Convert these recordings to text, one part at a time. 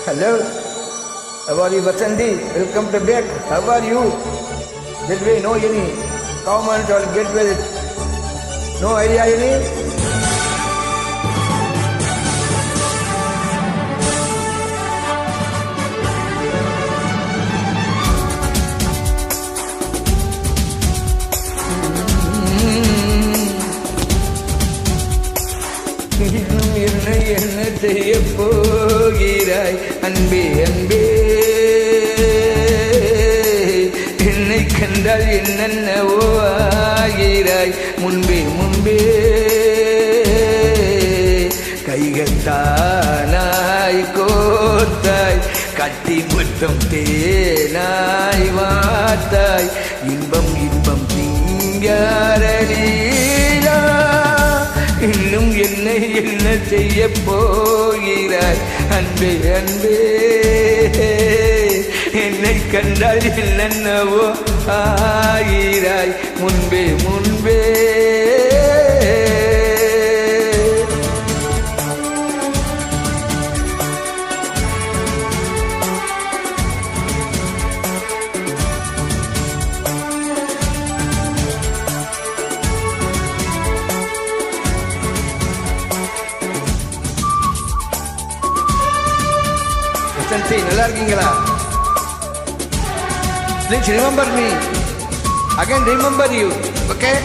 Hello. How are you, Vasanthi? Welcome to back. How are you? That way, no any comment or get with it. No idea any? என்ன செய்ய போகிறாய் அன்பே அன்பே, என்னை கண்டால் என்னென்னவோ ஆகிறாய் முன்பே முன்பே. கைகள் தானாய் கோத்தாய், கட்டி முத்தம் தேனாய் வாத்தாய், இன்பம் இன்பம் திங்காரலீலா. இன்னும் என்னை என்ன செய்ய போகிறாய் அன்பே அன்பே, என்னை கண்டால் என்னென்னவோ ஆகிறாய் முன்பே முன்பே. நல்லா இருக்கீங்களா? Please remember me. Again remember you. Okay?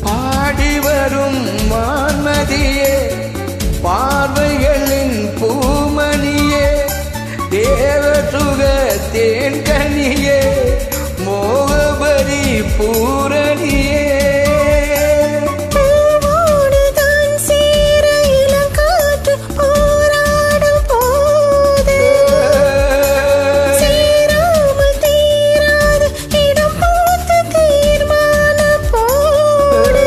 பாடி வரும் வான்மதியே, பார்வைகளின் பூமணியே, தேவசுக தேன்கனியே, மோகபரி பூரணியே. பூவோடுதான் சேர இளங்காற்று போராடும் போது, சேராமல் தீராது இடம் பார்த்து தீர்மான போடு.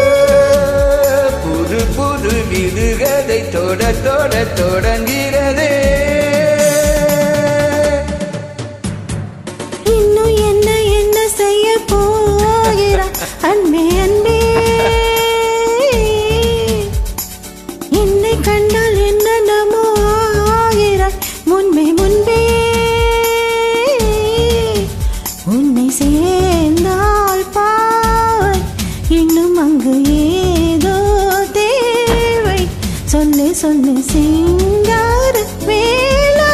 புது புது விடுகதை தொட தொட தொடங்கிறதே. அன்பே அன்பே, என்னை கண்டால் என்னென்னமோ ஆகிறாய் முன்பே முன்பே. உன்னை சேர்ந்தால் பாய், இன்னும் அங்கு ஏதோ தேவை. சொல்லு சொல்லு சிங்கார வேளா.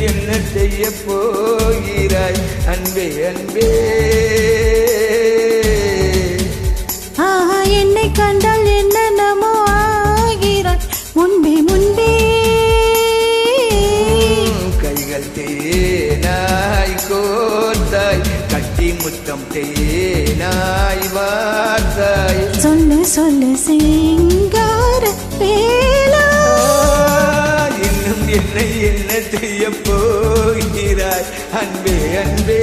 என்ன செய்ய போகிறாய் அன்பே அன்பே. என்னை கண்டால் என்னென்னமோ ஆகிறாய் முன்பே முன்பே. கைகள் தேனாய் கோத்தாய், கட்டி முத்தம் தேனாய் வாத்தாய். சொல்லு சொல்லு சிங்கார வேளா. இன்னும் என்னை என்ன செய்ய போகிறாய் அன்பே அன்பே.